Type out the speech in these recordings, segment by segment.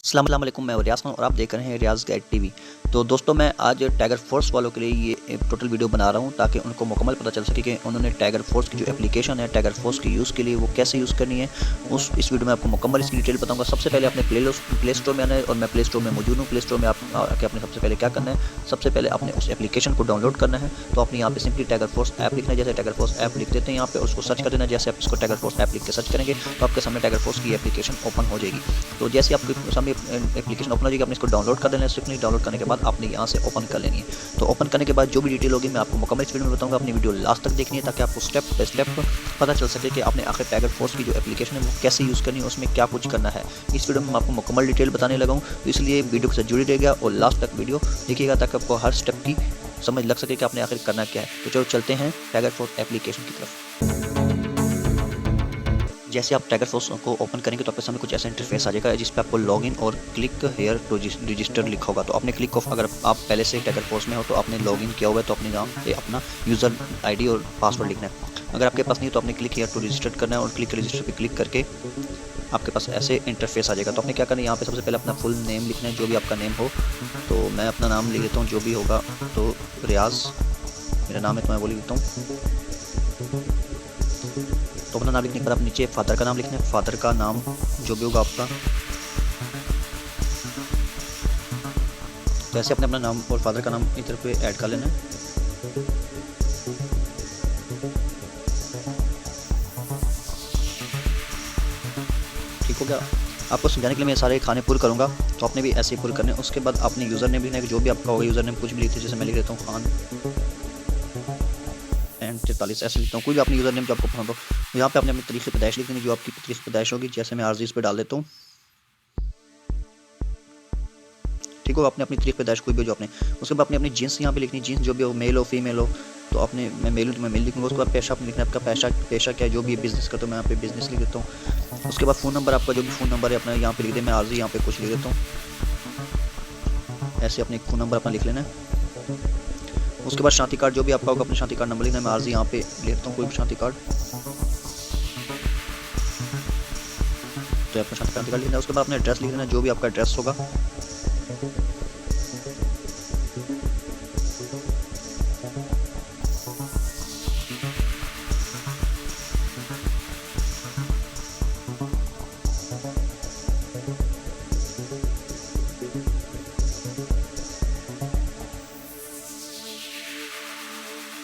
अस्सलाम वालेकुम, मैं रियाज खान और आप देख रहे हैं रियाज गाइड टीवी। तो दोस्तों, मैं आज टाइगर फोर्स वालों के लिए ये एक टोटल वीडियो बना रहा हूँ ताकि उनको मुकम्मल पता चल सके कि उन्होंने टाइगर फोर्स की जो एप्लीकेशन है टाइगर फोर्स के यूज़ के लिए वो कैसे यूज़ करनी है। इस वीडियो में आपको मुकम्मल इसकी डिटेल बताऊँगा। सबसे पहले अपने प्ले स्टोर में आना है और मैं प्ले स्टोर में मौजूद हूँ। प्ले स्टोर में आपके अपने सबसे पहले क्या करना है, सबसे पहले अपने उस एप्लीकेशन को डाउनलोड करना है। तो अपने यहाँ पे सिंपली टाइगर फोर्स ऐप लिखना है। जैसे टाइगर फोर्स ऐप लिख देते हैं यहाँ पे, उसको सर्च कर देना। जैसे आप इसको टाइगर फोर्स ऐप लिख के सर्च करेंगे तो आपके सामने टाइगर फोर्स की एप्लीकेशन ओपन हो जाएगी। तो जैसे आपके सामने एप्लीकेशन ओपन हो जाएगी, आपने इसको डाउनलोड कर देना है। सिंपली डाउनलोड करने के बाद आपने यहाँ से ओपन कर लेनी है। तो ओपन करने के बाद जो भी डिटेल होगी मैं आपको मुकम्मल इस वीडियो में बताऊंगा। अपनी वीडियो लास्ट तक देखनी है ताकि आपको स्टेप बाय स्टेप पता चल सके कि आपने आखिर टाइगर फोर्स की जो एप्लीकेशन है वो कैसे यूज़ करनी है, उसमें क्या कुछ करना है। इस वीडियो में मैं आपको मुकम्मल डिटेल बताने लगा हूँ, तो इसलिए वीडियो के साथ जुड़ी रहेगा और लास्ट तक वीडियो देखिएगा ताकि आपको हर स्टेप की समझ लग सके कि आपने आखिर करना क्या है। तो चलो चलते हैं टाइगर फोर्स एप्लीकेशन की तरफ। जैसे आप टाइगर फोर्स को ओपन करेंगे तो आपके सामने कुछ ऐसा इंटरफेस आ जाएगा जिस पे आपको लॉगिन और क्लिक हेयर टू रजिस्टर लिखा होगा। तो आपने क्लिक ऑफ, अगर आप पहले से टाइगर फोर्स में हो तो आपने लॉगिन किया हुआ है तो अपने नाम पे अपना यूज़र आईडी और पासवर्ड लिखना है। अगर आपके पास नहीं तो आपने क्लिक हेयर टू रजिस्टर करना है और क्लिक रजिस्टर पे क्लिक करके आपके पास ऐसे इंटरफेस आ जाएगा। तो आपने क्या करना है, यहाँ पे सबसे पहले अपना फुल नेम लिखना है, जो भी आपका नेम हो। तो मैं अपना नाम लिख देता हूँ जो भी होगा, तो रियाज मेरा नाम है तो मैं वो लिख देता हूँ। तो अपना नाम लिखने के बाद आप नीचे फादर का नाम लिखना है, फादर का नाम जो भी होगा आपका। तो ऐसे अपने अपना नाम और फादर का नाम इधर पे ऐड कर लेना है। ठीक हो गया। आपको समझाने के लिए मैं सारे खाने पूरे करूँगा, तो आपने भी ऐसे ही पूरे करने। उसके बाद आपने यूज़र नेम लिखना है, जो भी आपका होगा यूज़र नेम कुछ भी लिखते हैं। जैसे मैं लिख देता हूँ खान एंड 43 ऐसे लिखता हूँ, कोई भी अपनी यूज़र नेम जो आपको पसंद हो। यहाँ पे आपने अपनी तारीख पैदाइश लिख देनी, जो आपकी तारीख पैदाइश होगी। जैसे मैं आरजी इस पर डाल देता हूँ। ठीक हो, आपने अपनी तारीख पैदाइश कोई भी जो आपने। उसके बाद आपने अपनी जीन्स यहाँ पे लिखनी, जीन्स जो भी हो, मेल हो फीमेल हो। तो आपने, मैं मेल हूँ तो मैं मेल लिखूँगा। उसके बाद पेशा आपने लिखना है, आपका पेशा क्या है, जो भी बिज़नेस का, तो मैं यहाँ पे बिज़नेस लिख देता हूँ। उसके बाद फ़ोन नंबर, आपका जो भी फ़ोन नंबर है अपना यहाँ पे लिख दे। मैं आरजी यहाँ पे कुछ लिख देता हूँ। ऐसे अपने फ़ोन नंबर अपना लिख लेना है। उसके बाद शादी कार्ड जो भी आपका होगा, अपने शादी कार्ड नंबर लिखना है। मैं आरजी यहाँ पे लिखता हूँ कोई भी शादी कार्ड, तो अपना शादी कार्ड लिखना है। उसके बाद अपने एड्रेस लिख देना, जो भी आपका एड्रेस होगा।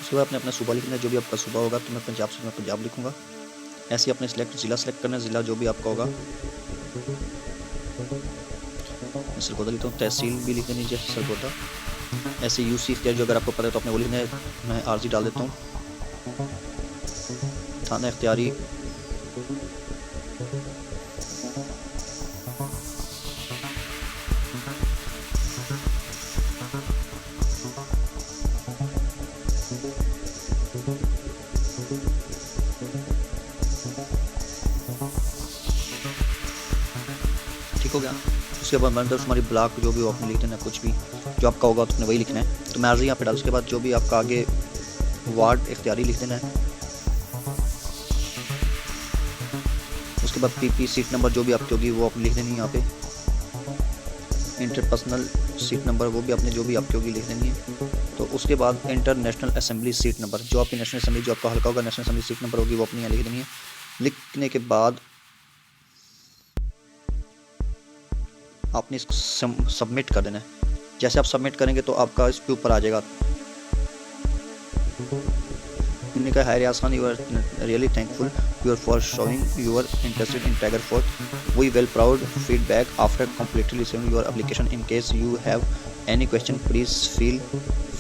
उसके बाद आपने अपना सूबा लिखना है, जो भी आपका सूबा होगा। तो मैं पंजाब से मैं पंजाब लिखूँगा। ऐसे अपने ज़िला सेलेक्ट करना है, ज़िला जो भी आपका होगा। मैं सरगोदा लिखता हूँ। तहसील भी लिख देनी जैसे सरगोदा। ऐसे यूसी इख्तियार जो अगर आपको पता है तो आपने वो लिखना है। मैं आरजी डाल देता हूँ। थाना इख्तियारी, ठीक हो गया। उसके बाद मतलब तुम्हारी ब्लॉक जो भी हो आपने लिख देना, कुछ भी जो आपका होगा तो आपने वही लिखना है। तो मैं आरजी यहाँ पे डाल। उसके बाद जो भी आपका आगे वार्ड इख्तियारी लिख देना है। उसके बाद पीपी सीट नंबर जो भी आपकी होगी वो आपने लिख देनी है यहाँ पे। इंटरपर्सनल सीट नंबर वो भी आपने जो भी आपकी होगी लिख देनी है। तो उसके बाद इंटरनेशनल असेंबली सीट नंबर, जो आपकी नेशनल असेंबली जो आपका हल्का होगा, नेशनल असेंबली सीट नंबर होगी वो अपनी यहाँ लिख देनी है। लिखने के बाद आपने इसको सबमिट कर देना है। जैसे आप सबमिट करेंगे तो आपका इसके ऊपर आ जाएगा। उन्होंने कहा, hi Riyaz Khan, you are really thankful you are for showing your interested in tiger force. We well proud feedback after completely receiving your application. In case you have any question, please feel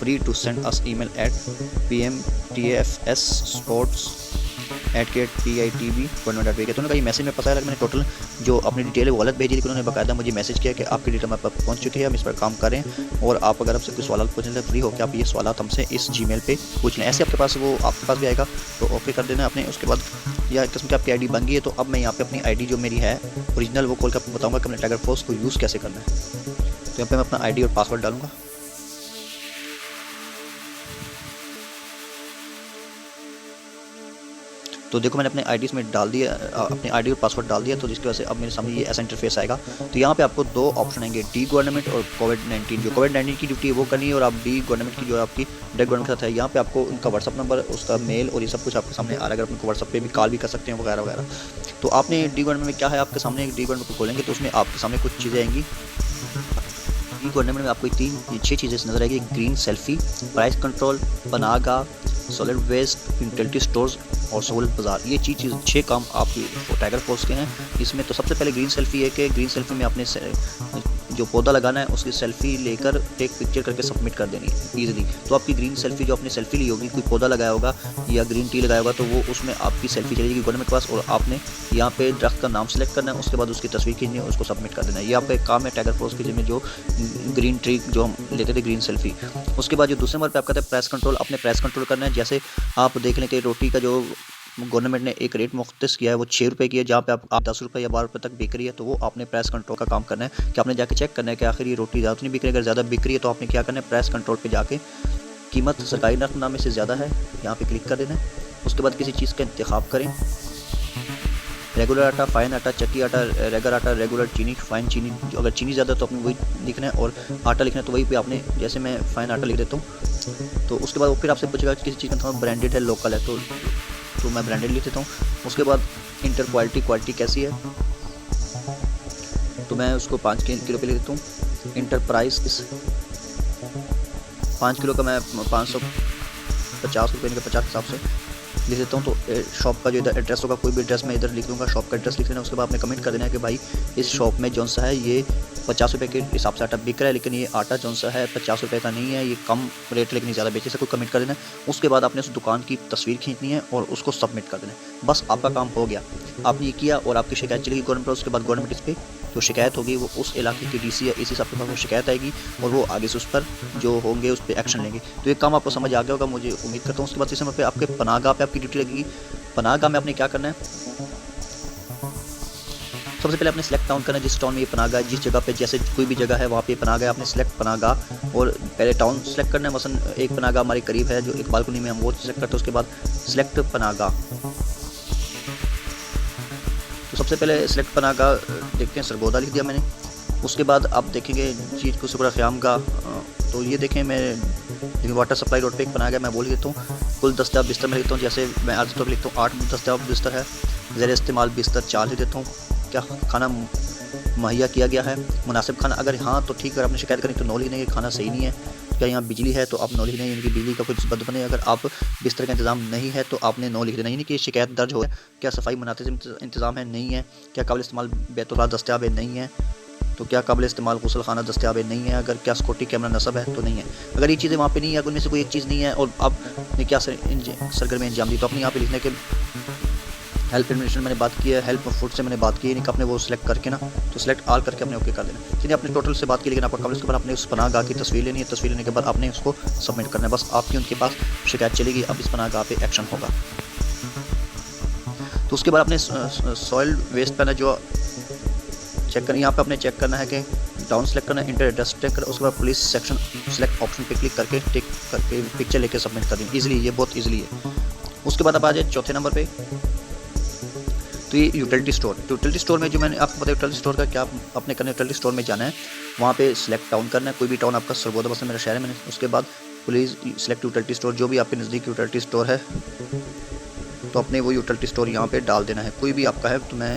free to send us email at pmtfssports@pitb.pk। तो उन्होंने कहा ये message में पता है, मैंने total जो अपनी डिटेल है वो गलत भेजी, लेकिन उन्होंने बाकायदा मुझे मैसेज किया कि आपकी डिटेल हमारे पास पहुंच चुकी है, हम इस पर काम करें और आप अगर आपसे कोई सवाल पूछने फ्री हो कि आप ये सवाल हमसे इस जीमेल पे पूछ लें। ऐसे आपके पास वो आपके पास भी आएगा, तो ओके कर देना आपने। उसके बाद या किस्म की आपकी आईडी बन गई है। तो अब मैं यहाँ पे अपनी आईडी जो मेरी है ओरिजिनल वो खोल कर आपको बताऊँगा कि हमने टाइगर फोर्स को यूज़ कैसे करना है। तो यहाँ पे मैं अपना आईडी और पासवर्ड डालूंगा। तो देखो मैंने अपने आईडी में डाल दिया, अपने आईडी और पासवर्ड डाल दिया, तो जिसकी वजह से अब मेरे सामने ये ऐसा इंटरफेस आएगा। तो यहाँ पे आपको दो ऑप्शन आएंगे, डी गवर्नमेंट और कोविड-19। जो कोविड-19 की ड्यूटी है वो करनी है और आप डी गवर्नमेंट की जो आपकी डायरेक्ट गवर्नमेंट के साथ है, यहाँ पे आपको उनका व्हाट्सअप नंबर, उसका मेल और ये सब कुछ आपके सामने आ रहा है। अगर आपको व्हाट्सअप पे भी कॉल भी कर सकते हैं वगैरह वगैरह। तो आपने डी गवर्नमेंट में क्या है, आपके सामने डी गवर्नमेंट को खोलेंगे तो उसमें आपके सामने कुछ चीज़ें आएंगी। डी गवर्नमेंट में आपको 6 चीज़ें नजर आएगी, ग्रीन सेल्फी, प्राइस कंट्रोल, पनागा, सॉलिड वेस्ट, यूटिलिटी स्टोर्स और सहूलत बाज़ार। ये चीज़ 6 काम आपकी टाइगर फोर्स के हैं। इसमें तो सबसे पहले ग्रीन सेल्फी है कि ग्रीन सेल्फी में आपने जो पौधा लगाना है उसकी सेल्फी लेकर टेक पिक्चर करके सबमिट कर देनी है ईजिली। तो आपकी ग्रीन सेल्फी जो आपने सेल्फी ली होगी, कोई पौधा लगाया होगा या ग्रीन टी लगाया होगा, तो वो उसमें आपकी सेल्फी चलेगी गवर्नमेंट के पास और आपने यहाँ पे दरख्त का नाम सेलेक्ट करना है, उसके बाद उसकी तस्वीर खींचनी है, उसको सबमिट कर देना है। ये आपका एक काम है टाइगर फोर्स के, जिसमें जो ग्रीन ट्री जो हम लेते थे ग्रीन सेल्फी। उसके बाद जो दूसरे नंबर पर आप कहते हैं प्रेस कंट्रोल, अपने प्रेस कंट्रोल करना है। जैसे आप देख लें कि रोटी का जो गवर्नमेंट ने एक रेट मुख्तस किया है वो 6 रुपये की है, जहाँ पे आप 10 रुपये या 12 रुपये तक बिक रही है, तो वो आपने प्रेस कंट्रोल का काम करना है कि आपने जाके चेक करना है कि आखिर ये रोटी ज़्यादा नहीं बिक रही है। अगर ज़्यादा बिक रही है तो आपने क्या करना है, प्रेस कंट्रोल पे जाके कीमत सरकारी नरफनामे से ज़्यादा है, यहाँ पे क्लिक कर देना है। उसके बाद किसी चीज़ का इंतखाब करें, रेगुलर आटा, फाइन आटा, चक्की आटा, रेगर आटा, रेगुलर चीनी, फाइन चीनी। अगर चीनी ज़्यादा तो आपने वही लिखना है और आटा लिखना है तो वही पे आपने, जैसे मैं फाइन आटा लिख देता हूँ। तो उसके बाद फिर आपसे पूछेगा किसी चीज़ का ब्रांडेड है, लोकल है, तो मैं ब्रांडेड लिख देता हूँ। उसके बाद इंटर क्वालिटी कैसी है, तो मैं उसको 5 किलो पे लिख देता हूँ। इंटर प्राइस 5 किलो का मैं 550 रुपये, 50 के हिसाब से लिख देता हूँ। तो शॉप का जो इधर एड्रेस होगा, कोई भी एड्रेस मैं इधर लिख दूँगा, शॉप का एड्रेस लिख देना। उसके बाद आपने कमेंट कर देना है कि भाई इस शॉप में जौन सा है ये 50 रुपये के हिसाब से आटा बिक रहा है, लेकिन ये आटा जौन सा है 50 रुपये का नहीं है, ये कम रेट लेकिन ज़्यादा बेचे से कोई कमेंट कर देना है। उसके बाद आपने उस दुकान की तस्वीर खींचनी है और उसको सबमिट कर देना है। बस आपका काम हो गया, आपने ये किया और आपकी शिकायत चलेगी गवर्नमेंट पर। उसके बाद गवर्नमेंट इस पर जो शिकायत होगी वो उस इलाके की डीसी या एसी साहब के पास वो शिकायत आएगी और वो आगे से उस पर जो होंगे उस पर एक्शन लेंगे। तो ये काम आपको समझ आ गया होगा, मुझे उम्मीद करता हूँ। उसके बाद तीसरे नंबर पे आपके पनाहगाह पे आपकी ड्यूटी लगेगी। पनाहगाह में आपने क्या करना है, सबसे पहले आपने सेलेक्ट टाउन करना है, जिस टाउन में ये पनाहगाह है, जिस जगह पे जैसे कोई भी जगह है वहाँ पे पनाहगाह है, आपने सेलेक्ट पनाहगाह और पहले टाउन सेलेक्ट करना है। मसलन एक पनाहगाह हमारे करीब है जो एक बालकनी में, हम वो सेलेक्ट करते हैं। उसके बाद सेलेक्ट पनाहगाह, तो सबसे पहले सेलेक्ट पनाहगाह देखते हैं, सरगोदा लिख दिया मैंने। उसके बाद आप देखेंगे चीज़ को शुक्र क़याम का, तो ये देखें मैं वाटर सप्लाई रोड पे एक पनाहगाह मैं बोल देता हूँ। कुल दस्तियाब बिस्तर में लिखता हूँ, जैसे मैं आज तो लिखता हूँ 8 दस्तियाब बिस्तर है, ज़ेर इस्तेमाल बिस्तर 4 लिख देता हूँ। क्या खाना मुहैया किया गया है, मुनासिब खाना, अगर हाँ तो ठीक है, आपने शिकायत करें तो 9 लिखने कि खाना सही नहीं है। क्या यहाँ बिजली है तो आप 9 लिखना है, इनकी बिजली का कुछ बद बने। अगर आप बिस्तर का इंतज़ाम नहीं है तो आपने 9 लिख देना, यानी कि शिकायत दर्ज हो। क्या सफाई मुनासिब इंतज़ाम है, नहीं है। क्या काबिल इस्तेमाल बैतुल्लाह दस्तियाब है, नहीं है। तो क्या काबिल इस्तेमाल गुसल खाना दस्तियाब है, नहीं है। अगर क्या सिक्योरिटी कैमरा नस्ब है तो नहीं है। अगर ये चीज़ें वहाँ पे नहीं है, अगर उनमें से कोई एक चीज़ नहीं है और आपने क्या सरगर्मी अंजाम दी, तो अपने यहाँ पे लिखने के हेल्प एडमिनिस्ट्रेशन मैंने बात की है, हेल्प फूड से मैंने बात की है, नहीं कि आपने वो सिलेक्ट करके ना, तो सिलेक्ट ऑल करके अपने ओके कर देना। चलिए आपने टोटल से बात की, लेकिन आपका कमेंट्स के बाद आपने उस पनाहगाह की तस्वीर लेनी है। तस्वीर लेने के बाद आपने उसको सबमिट करना है, बस आपकी उनके पास शिकायत चलेगी, अब इस पनाहगाह पे एक्शन होगा। तो उसके बाद आपने सॉइल वेस्ट पैनल जो चेक करना, यहाँ पे आपने चेक करना है कि डाउन सेलेक्ट करना है, इंटर एड्रेस चेक करना। उसके बाद पुलिस सेक्शन सेलेक्ट ऑप्शन पे क्लिक करके टिक करके पिक्चर लेके सबमिट कर दें। ईजिली, ये बहुत ईजिली है। उसके बाद आप आ जाए चौथे नंबर पे, तो ये यूटिलिटी स्टोर में जो मैंने आपको बताया, यूटिलिटी स्टोर का क्या आपने करना है, यूटिलिटी स्टोर में जाना है, वहाँ पे सिलेक्ट टाउन करना है, कोई भी टाउन आपका, सरगोदा बस मेरा शहर है मैंने। उसके बाद प्लीज़ सिलेक्ट यूटिलिटी स्टोर, जो भी आपके नज़दीक यूटिलिटी स्टोर है तो अपने वो यूटिलिटी स्टोर यहाँ पे डाल देना है। कोई भी आपका है, तो मैं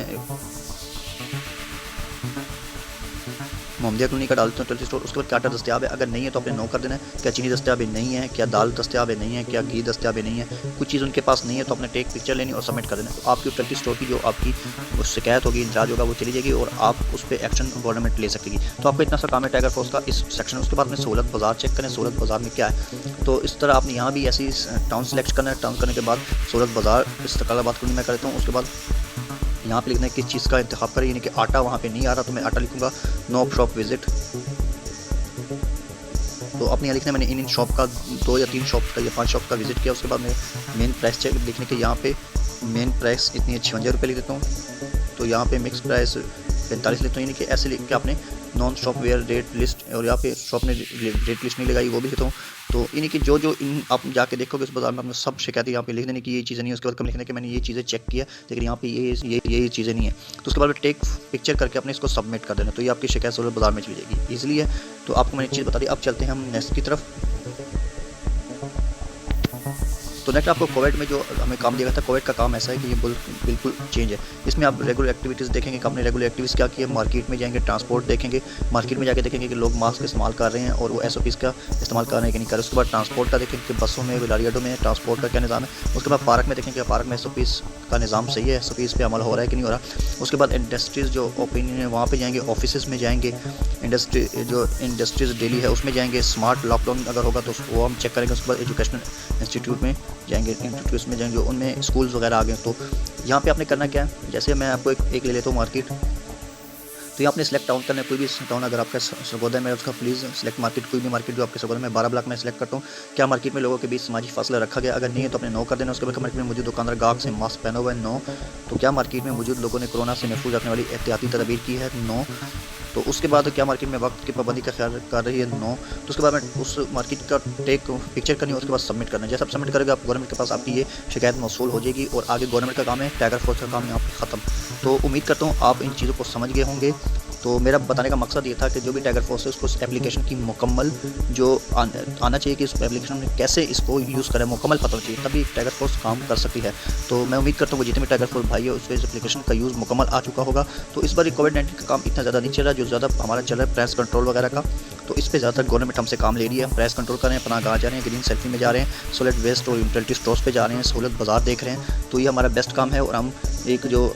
मोहम्मदिया कॉलोनी का डालते हैं यूटिलिटी स्टोर। उसके बाद क्या आटा दस्तियाब है, अगर नहीं है तो आपने नो कर देना है। क्या चीनी दस्तियाब है, नहीं है। क्या दाल दस्तियाब है, नहीं है। क्या घी दस्तियाब है, नहीं है। कुछ चीज़ उनके पास नहीं है तो आपने टेक पिक्चर लेनी और सबमिट कर देना। तो आपकी यूटिलिटी स्टोर की जो आपकी शिकायत होगी, इंचार्ज होगा, वो चली जाएगी और आप उस पर एक्शन गवर्नमेंट ले सकेगी। तो आपका इतना सा काम है टाइगर फोर्स का इस सेक्शन। उसके बाद में सहूलत बाज़ार चेक करें, सहूलत बाज़ार में क्या है। तो इस तरह आपने यहाँ भी ऐसी टाउन सेलेक्ट करना है। टाउन करने के बाद सहूलत बाज़ार इस्तेकालाबाद कॉलोनी में करता हूँ। उसके बाद यहाँ पे लिखना है किस चीज़ का इंतखाब करें, यानी कि आटा वहाँ पे नहीं आ रहा तो मैं आटा लिखूँगा, नो शॉप विजिट। तो अपने यहाँ लिखना है मैंने इन शॉप का 2 या 3 शॉप का या 5 शॉप का विजिट किया। उसके बाद मैं मेन प्राइस चेक लिखने के यहाँ पे मेन प्राइस इतनी है 56 रुपये लिख देता हूँ। तो यहाँ पे मिक्स प्राइस 45 लिखता हूँ, यानी कि ऐसे लिख के आपने नॉन सॉफ्टवेयर रेट लिस्ट, और यहाँ पे शॉप ने रेट लिस्ट नहीं लगाई वो भी लिखता हूँ। तो यानी कि जो इन आप जाके देखोगे उस बाजार में आपने सब शिकायतें यहाँ पे लिख देने की ये चीज़ें नहीं है, उसके बाद कम लिखने के मैंने ये चीज़ें चेक किया लेकिन यहाँ पे ये चीज़ें नहीं है। तो उसके बाद टेक पिक्चर करके अपने इसको सबमिट कर देना, तो ये आपकी शिकायत सोलर बाजार में चली जाएगी, ईजिली है। तो आपको मैंने चीज़ बता दी। अब चलते हैं हम नेक्स्ट की तरफ। तो नेक्स्ट आपको कोविड में जो हमें काम दिया गया था, कोविड का काम ऐसा है कि ये बिल्कुल चेंज है। इसमें आप रेगुलर एक्टिविटीज़ देखेंगे कि आपने रेगुलर एक्टिविटीज़ क्या की है। मार्केट में जाएंगे, ट्रांसपोर्ट देखेंगे, मार्केट में जाके देखेंगे कि लोग मास्क इस्तेमाल कर रहे हैं और वो SOPs का इस्तेमाल कर रहे हैं कि नहीं कर रहे। उसके बाद ट्रांसपोर्ट का देखेंगे कि बसों में, लारी अड्डों में ट्रांसपोर्ट का क्या निज़ाम है। उसके बाद पार्क में देखेंगे कि पार्क में SOPs का निज़ाम सही है, SOPs पे अमल हो रहा है कि नहीं हो रहा। उसके बाद इंडस्ट्रीज़ जो ओपिनियन है वहाँ पे जाएंगे, ऑफिस में जाएंगे, इंडस्ट्रीज़ डेली है उसमें जाएंगे। स्मार्ट लॉकडाउन अगर होगा तो वो हम चेक करेंगे। उसके बाद एजुकेशनल इंस्टीट्यूट में जाएंगे, इंस्टीट्यूट में जाएंगे, उनमें स्कूल्स वगैरह आ गए। तो यहाँ पे आपने करना क्या है, जैसे मैं आपको एक ले लेता हूँ मार्केट। तो यहाँ आपने सेलेक्ट टाउन करना है, कोई भी टाउन अगर आपका सरगोदा में उसका प्लीज़ सेलेक्ट मार्केट, कोई भी मार्केट जो आपके सरगोदा में 12 ब्लॉक में सेलेक्ट करता हूँ। क्या मार्केट में लोगों के बीच सामाजिक फासला रखा गया, अगर नहीं है तो अपने नो कर देना। उसके बाद मार्केट में मौजूद दुकानदार ग्राहक से मास्क पहना हुआ है, नो। तो क्या मार्केट में मौजूद लोगों ने कोरोना से महफूज रखने वाली एहतियाती तदबीर की है, नो। तो उसके बाद क्या मार्केट में वक्त की पाबंदी का ख्याल कर रही है, नो। तो उसके बाद में उस मार्केट का टेक पिक्चर करनी है, उसके बाद सबमिट करना है। जैसे आप सबमिट करेंगे आप गवर्नमेंट के पास आपकी ये शिकायत मौसूल हो जाएगी और आगे गवर्नमेंट का काम है, टाइगर फोर्स का काम यहाँ पे ख़त्म। तो उम्मीद करता हूँ आप इन चीज़ों को समझ गए होंगे। तो मेरा बताने का मकसद ये था कि जो भी टाइगर फोर्स है उसको इस एप्लीकेशन की मुकम्मल जो आना चाहिए कि इस एप्लीकेशन में कैसे इसको यूज़ करें, मुकम्मल पता चाहिए, तभी टाइगर फोर्स काम कर सकती है। तो मैं उम्मीद करता हूँ वो जितने भी टाइगर फोर्स भाई है उस पर इस एप्लीकेशन का यूज़ मुकम्मल आ चुका होगा। तो इस बार कोविड-19 का काम इतना ज़्यादा नहीं चल रहा, जो ज़्यादा हमारा चल रहा है प्रेस कंट्रोल वगैरह का। तो इस पर ज़्यादातर गवर्नमेंट हमसे काम ले रही है। हम प्रेस कंट्रोल कर रहे हैं, पनागाह जा रहे हैं, ग्रीन सेल्फी में जा रहे हैं, सॉलिड वेस्ट और यूटिलिटी स्टोर्स पे जा रहे हैं, सहूलत बाजार देख रहे हैं। तो ये हमारा बेस्ट काम है और हम एक जो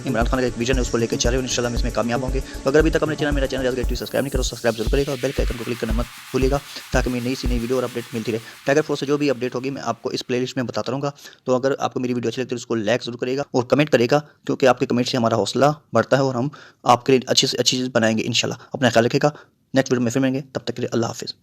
इमरान खान का एक विजन है उसको लेकर चल रहे हैं, इंशाल्लाह हम इसमें कामयाब होंगे। तो अगर अभी तक मेरा चैनल रियाज गेट टीवी सब्सक्राइब नहीं करो, सब्सक्राइब जरूर करेगा और बेल के आइकन को क्लिक करना मत भूलिएगा ताकि मेरी नई वीडियो और अपडेट मिलती रहे। टाइगर फोर्स से जो भी अपडेट होगी मैं आपको इस प्लेलिस्ट में बताता रहूँगा। तो अगर आपको मेरी वीडियो अच्छी लगती है तो उसको लाइक जरूर करेगा और कमेंट करेगा, क्योंकि आपके कमेंट से हमारा हौसला बढ़ता है और हम आपके लिए अच्छी से अच्छी चीज़ बनाएंगे इंशाल्लाह। अपना ख्याल रखिएगा, नेक्स्ट वीडियो में फिर मिलेंगे, तब तक के लिए अल्लाह हाफिज़।